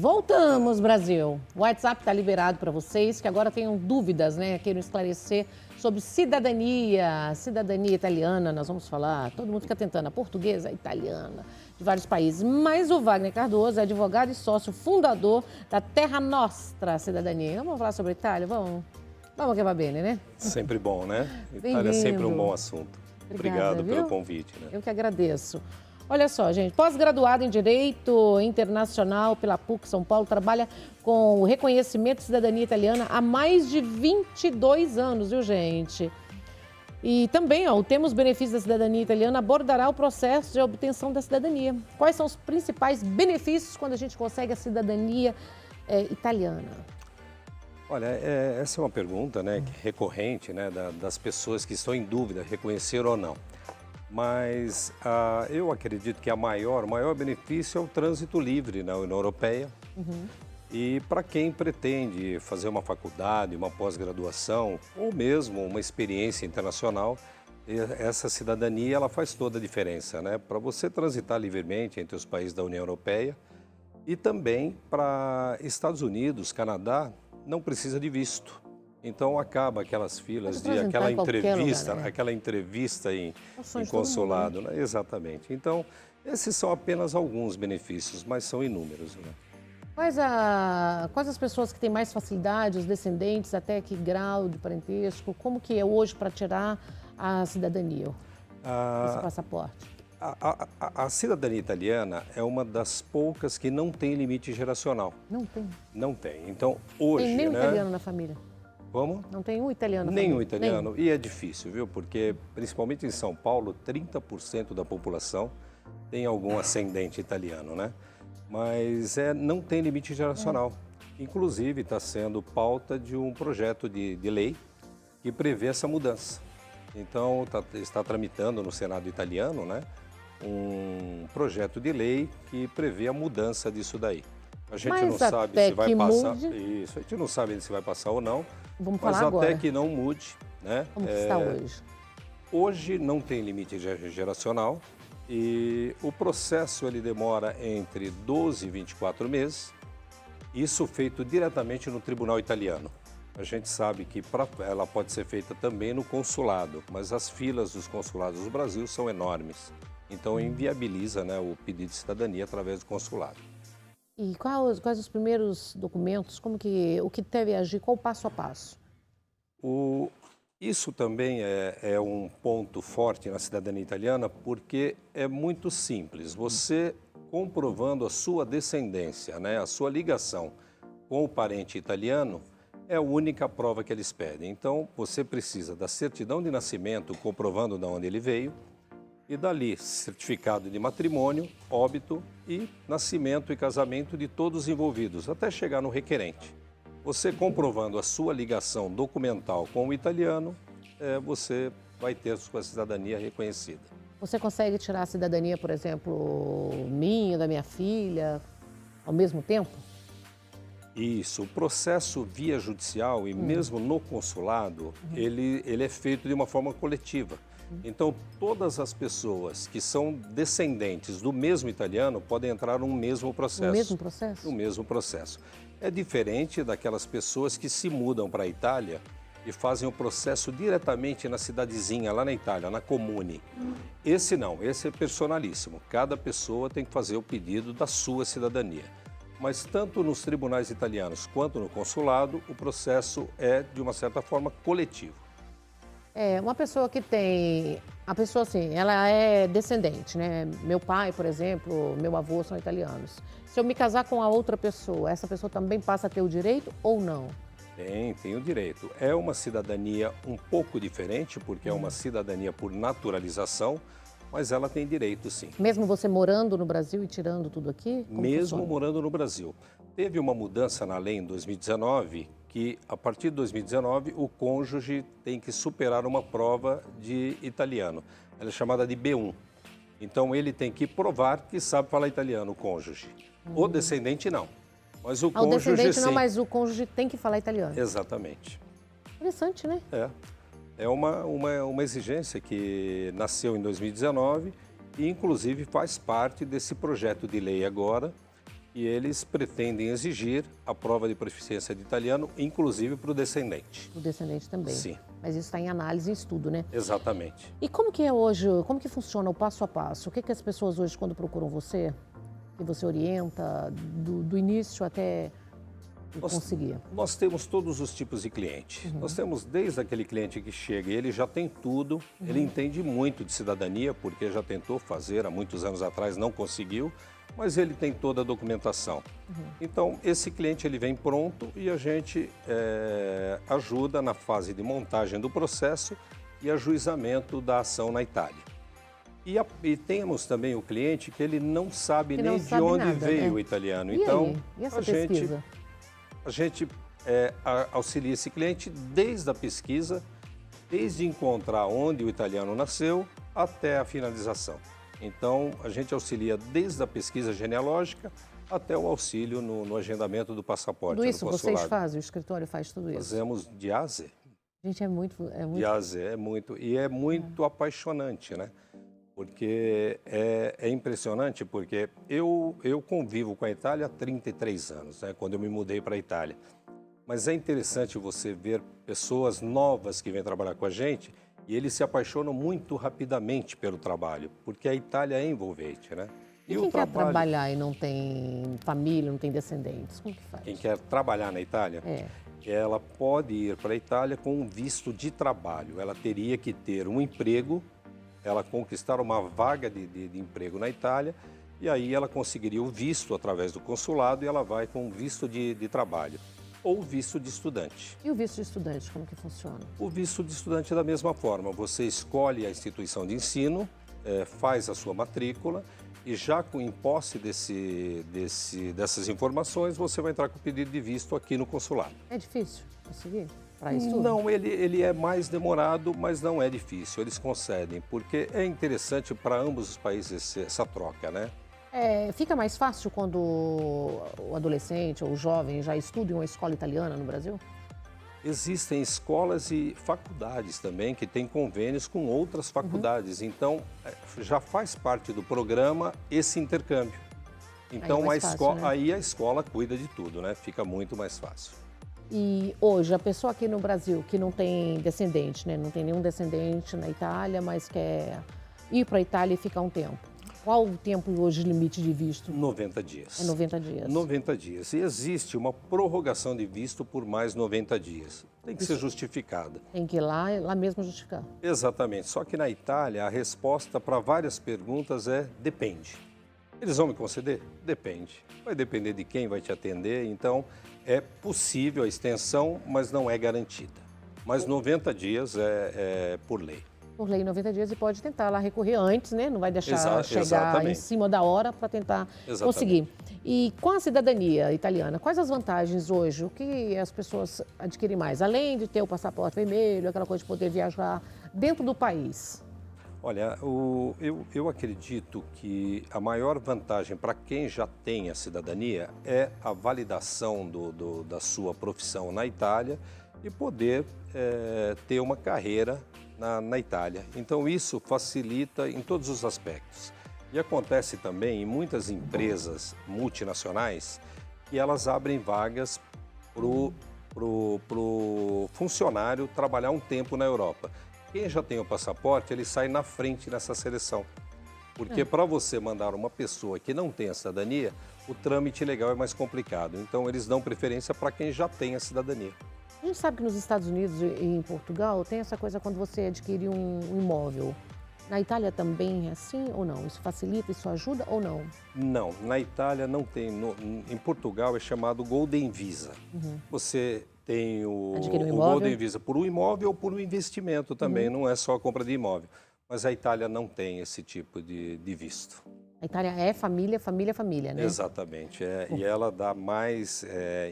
Voltamos, Brasil. O WhatsApp está liberado para vocês que agora tenham dúvidas, né? Queiram esclarecer sobre cidadania italiana, nós vamos falar. Todo mundo fica tentando, a portuguesa, a italiana, de vários países. Mas o Wagner Cardoso é advogado e sócio fundador da Terra Nostra Cidadania. Vamos falar sobre a Itália? Vamos que va bene, né? Sempre bom, né? Itália é sempre um bom assunto. Obrigado pelo convite. Né? Eu que agradeço. Olha só, gente, pós-graduado em Direito Internacional pela PUC São Paulo, trabalha com o reconhecimento de cidadania italiana há mais de 22 anos, viu, gente? E também, o tema Os Benefícios da Cidadania Italiana abordará o processo de obtenção da cidadania. Quais são os principais benefícios quando a gente consegue a cidadania italiana? Olha, essa é uma pergunta, né, recorrente, né, das pessoas que estão em dúvida, reconhecer ou não. Mas eu acredito que o maior benefício é o trânsito livre na União Europeia. E para quem pretende fazer uma faculdade, uma pós-graduação ou mesmo uma experiência internacional, essa cidadania ela faz toda a diferença, né? Para você transitar livremente entre os países da União Europeia e também para Estados Unidos, Canadá, não precisa de visto. Então acaba aquelas filas aquela entrevista em consulado, né? Exatamente. Então esses são apenas alguns benefícios, mas são inúmeros, né? Quais as pessoas que têm mais facilidade, os descendentes, até que grau de parentesco? Como que é hoje para tirar a cidadania, esse passaporte? A cidadania italiana é uma das poucas que não tem limite geracional. Não tem? Não tem. Então hoje, tem nem um né? italiano na família? Como? Não tem um italiano na Nenhum família? italiano. E é difícil, viu? Porque, principalmente em São Paulo, 30% da população tem algum ascendente italiano, né? Mas não tem limite geracional. Inclusive, está sendo pauta de um projeto de lei que prevê essa mudança. Então, está tramitando no Senado italiano, né, um projeto de lei que prevê a mudança disso daí. A gente não sabe se vai passar. Isso, a gente não sabe se vai passar ou não. Vamos falar agora. Mas até que não mude, né? Como está hoje? Hoje não tem limite geracional e o processo ele demora entre 12 e 24 meses. Isso feito diretamente no tribunal italiano. A gente sabe que ela pode ser feita também no consulado, mas as filas dos consulados do Brasil são enormes. Então inviabiliza, né, o pedido de cidadania através do consulado. E quais os primeiros documentos? O que deve agir? Qual o passo a passo? Isso também é um ponto forte na cidadania italiana, porque é muito simples. Você comprovando a sua descendência, né, a sua ligação com o parente italiano, é a única prova que eles pedem. Então, você precisa da certidão de nascimento, comprovando de onde ele veio, e dali, certificado de matrimônio, óbito e nascimento e casamento de todos os envolvidos, até chegar no requerente. Você comprovando a sua ligação documental com o italiano, você vai ter a sua cidadania reconhecida. Você consegue tirar a cidadania, por exemplo, minha, da minha filha, ao mesmo tempo? Isso, o processo via judicial e mesmo no consulado, ele é feito de uma forma coletiva. Então, todas as pessoas que são descendentes do mesmo italiano podem entrar no mesmo processo. No mesmo processo? No mesmo processo. É diferente daquelas pessoas que se mudam para a Itália e fazem o processo diretamente na cidadezinha, lá na Itália, na comune. Esse não, esse é personalíssimo. Cada pessoa tem que fazer o pedido da sua cidadania. Mas tanto nos tribunais italianos quanto no consulado, o processo é, de uma certa forma, coletivo. Uma pessoa que tem... A pessoa, assim, ela é descendente, né? Meu pai, por exemplo, meu avô são italianos. Se eu me casar com a outra pessoa, essa pessoa também passa a ter o direito ou não? Tem o direito. É uma cidadania um pouco diferente, porque é uma cidadania por naturalização, mas ela tem direito, sim. Mesmo você morando no Brasil e tirando tudo aqui? Mesmo morando no Brasil. Teve uma mudança na lei em 2019, que a partir de 2019 o cônjuge tem que superar uma prova de italiano. Ela é chamada de B1. Então ele tem que provar que sabe falar italiano, o cônjuge. O descendente não. Mas o cônjuge, o descendente não, sim. mas o cônjuge tem que falar italiano. Exatamente. Interessante, né? É uma exigência que nasceu em 2019 e, inclusive, faz parte desse projeto de lei agora e eles pretendem exigir a prova de proficiência de italiano, inclusive para o descendente. O descendente também. Sim. Mas isso está em análise e estudo, né? Exatamente. E como que é hoje, como que funciona o passo a passo? O que que as pessoas hoje, quando procuram você, que você orienta do início até conseguir? Nós temos todos os tipos de cliente. Nós temos desde aquele cliente que chega e ele já tem tudo, ele entende muito de cidadania, porque já tentou fazer há muitos anos atrás, não conseguiu, mas ele tem toda a documentação. Então, esse cliente ele vem pronto e a gente ajuda na fase de montagem do processo e ajuizamento da ação na Itália. E temos também o cliente que ele não sabe Que nem não de sabe onde nada, veio né? o italiano. E Então, aí? E essa a gente pesquisa? a gente auxilia esse cliente desde a pesquisa, desde encontrar onde o italiano nasceu até a finalização. Então, a gente auxilia desde a pesquisa genealógica até o auxílio no agendamento do passaporte. Tudo isso no vocês consulado. fazem? O escritório faz tudo isso? Fazemos de A a Z. Gente, é muito... De A a Z, e é muito apaixonante, né? Porque é impressionante, porque eu convivo com a Itália há 33 anos, né? Quando eu me mudei para a Itália. Mas é interessante você ver pessoas novas que vêm trabalhar com a gente e eles se apaixonam muito rapidamente pelo trabalho, porque a Itália é envolvente, né? E o quem quer trabalho, trabalhar e não tem família, não tem descendentes, como que faz? quem quer trabalhar na Itália, ela pode ir para a Itália com um visto de trabalho. Ela teria que ter um emprego, ela conquistar uma vaga de emprego na Itália, e aí ela conseguiria o visto através do consulado e ela vai com um visto de trabalho ou visto de estudante. E o visto de estudante, como que funciona? O visto de estudante é da mesma forma. Você escolhe a instituição de ensino, faz a sua matrícula e já em posse dessas informações, você vai entrar com o pedido de visto aqui no consulado. É difícil conseguir para isso tudo? Não, ele é mais demorado, mas não é difícil. Eles concedem, porque é interessante para ambos os países essa troca, né? Fica mais fácil quando o adolescente ou o jovem já estuda em uma escola italiana no Brasil? Existem escolas e faculdades também que têm convênios com outras faculdades. Então, já faz parte do programa esse intercâmbio. Então, aí a escola cuida de tudo, né? Fica muito mais fácil. E hoje, a pessoa aqui no Brasil que não tem descendente, né? Não tem nenhum descendente na Itália, mas quer ir para a Itália e ficar um tempo. Qual o tempo hoje limite de visto? 90 dias. É 90 dias. 90 dias. E existe uma prorrogação de visto por mais 90 dias. Tem que ser justificada. Tem que ir lá mesmo justificar. Exatamente. Só que na Itália, a resposta para várias perguntas é depende. Eles vão me conceder? Depende. Vai depender de quem vai te atender. Então, é possível a extensão, mas não é garantida. Mas 90 dias é por lei. Por lei, 90 dias, e pode tentar lá recorrer antes, né? Não vai deixar chegar exatamente. em cima da hora para tentar conseguir. E com a cidadania italiana, quais as vantagens hoje? O que as pessoas adquirem mais? Além de ter o passaporte vermelho, aquela coisa de poder viajar dentro do país? Olha, eu acredito que a maior vantagem para quem já tem a cidadania é a validação da sua profissão na Itália e poder ter uma carreira na Itália. Então, isso facilita em todos os aspectos. E acontece também em muitas empresas multinacionais que elas abrem vagas pro funcionário trabalhar um tempo na Europa. Quem já tem o passaporte, ele sai na frente nessa seleção. Porque para você mandar uma pessoa que não tem a cidadania, o trâmite legal é mais complicado. Então, eles dão preferência para quem já tem a cidadania. A gente sabe que nos Estados Unidos e em Portugal tem essa coisa quando você adquire um imóvel. Na Itália também é assim ou não? Isso facilita, isso ajuda ou não? Não, na Itália não tem. Em Portugal é chamado Golden Visa. Você tem o Golden Visa por um imóvel ou por um investimento também, não é só a compra de imóvel. Mas a Itália não tem esse tipo de visto. A Itália é família, família, família, né? Exatamente. E ela dá mais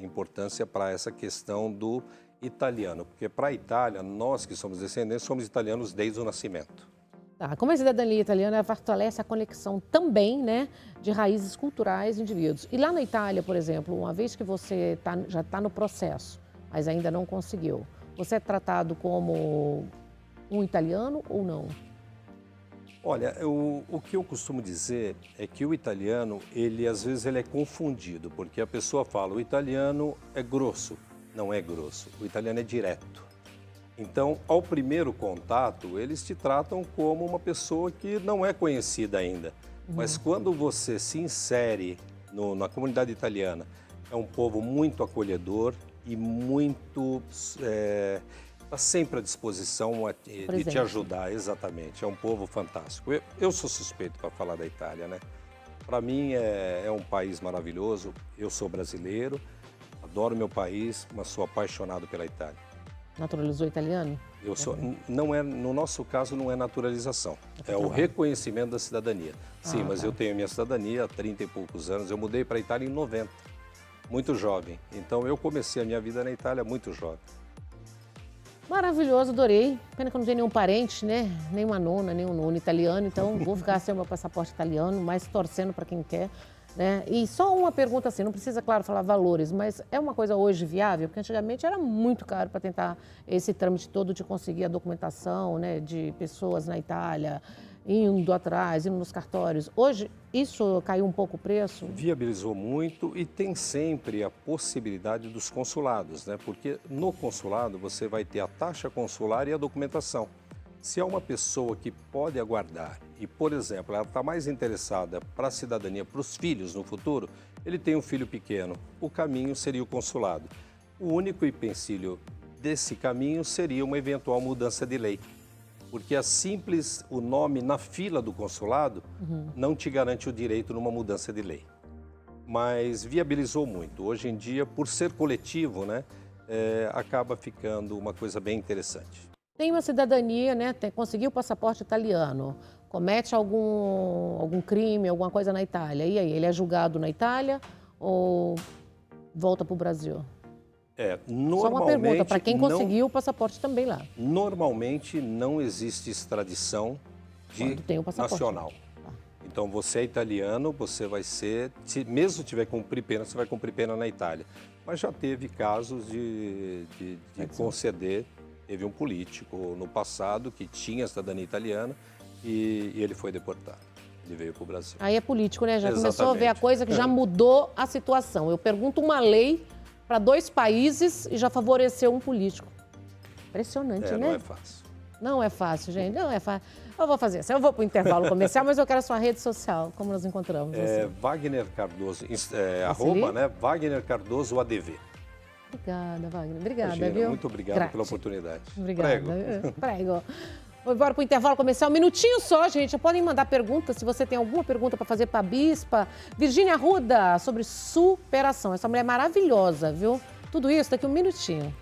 importância para essa questão do italiano. Porque para a Itália, nós que somos descendentes, somos italianos desde o nascimento. Tá, como a cidadania italiana, ela fortalece a conexão também, né, de raízes culturais de indivíduos. E lá na Itália, por exemplo, uma vez que você já está no processo, mas ainda não conseguiu, você é tratado como um italiano ou não? Olha, o que eu costumo dizer é que o italiano, às vezes ele é confundido, porque a pessoa fala, o italiano é grosso. Não é grosso, o italiano é direto. Então, ao primeiro contato, eles te tratam como uma pessoa que não é conhecida ainda. Mas quando você se insere na comunidade italiana, é um povo muito acolhedor e muito... Está sempre à disposição de te ajudar, exatamente. É um povo fantástico. Eu sou suspeito para falar da Itália, né? Para mim é um país maravilhoso. Eu sou brasileiro, adoro meu país, mas sou apaixonado pela Itália. Naturalizou italiano? No nosso caso, não é naturalização. É o reconhecimento da cidadania. Sim, mas eu tenho a minha cidadania há 30 e poucos anos. Eu mudei para a Itália em 90, muito jovem. Então, eu comecei a minha vida na Itália muito jovem. Maravilhoso, adorei. Pena que eu não tenho nenhum parente, né? Nem uma nona, nem um nono italiano, então vou ficar sem o meu passaporte italiano, mas torcendo para quem quer, né? E só uma pergunta assim, não precisa, claro, falar valores, mas é uma coisa hoje viável? Porque antigamente era muito caro para tentar esse trâmite todo de conseguir a documentação, né, de pessoas na Itália, indo atrás, indo nos cartórios. Hoje, isso caiu um pouco o preço? Viabilizou muito e tem sempre a possibilidade dos consulados, né? Porque no consulado você vai ter a taxa consular e a documentação. Se é uma pessoa que pode aguardar e, por exemplo, ela está mais interessada para a cidadania, para os filhos no futuro, ele tem um filho pequeno, o caminho seria o consulado. O único empecilho desse caminho seria uma eventual mudança de lei. Porque o nome na fila do consulado não te garante o direito numa mudança de lei. Mas viabilizou muito. Hoje em dia, por ser coletivo, né, acaba ficando uma coisa bem interessante. Tem uma cidadania, né? Conseguiu o passaporte italiano, comete algum crime, alguma coisa na Itália. E aí, ele é julgado na Itália ou volta para o Brasil? Normalmente, só uma pergunta, para quem conseguiu o passaporte também lá. Normalmente não existe extradição nacional. Então, você é italiano, você vai ser, mesmo tiver que cumprir pena, você vai cumprir pena na Itália. Mas já teve casos de conceder, teve um político no passado que tinha cidadania italiana e ele foi deportado. Ele veio para o Brasil. Aí é político, né? Já começou a ver a coisa que já mudou a situação. Eu pergunto uma lei para 2 países e já favoreceu um político. Impressionante, né? Não é fácil. Não é fácil, gente. Não é fácil. Eu vou fazer assim. Eu vou para o intervalo comercial, mas eu quero a sua rede social. Como nós encontramos você? Wagner Cardoso, arroba, né? Wagner Cardoso ADV. Obrigada, Wagner. Obrigada, Imagina, viu? muito obrigado pela oportunidade. Obrigada. Prego. Vou embora para o intervalo comercial. Um minutinho só, gente. Podem mandar perguntas, se você tem alguma pergunta para fazer para a Bispa. Virgínia Arruda, sobre superação. Essa mulher é maravilhosa, viu? Tudo isso daqui a um minutinho.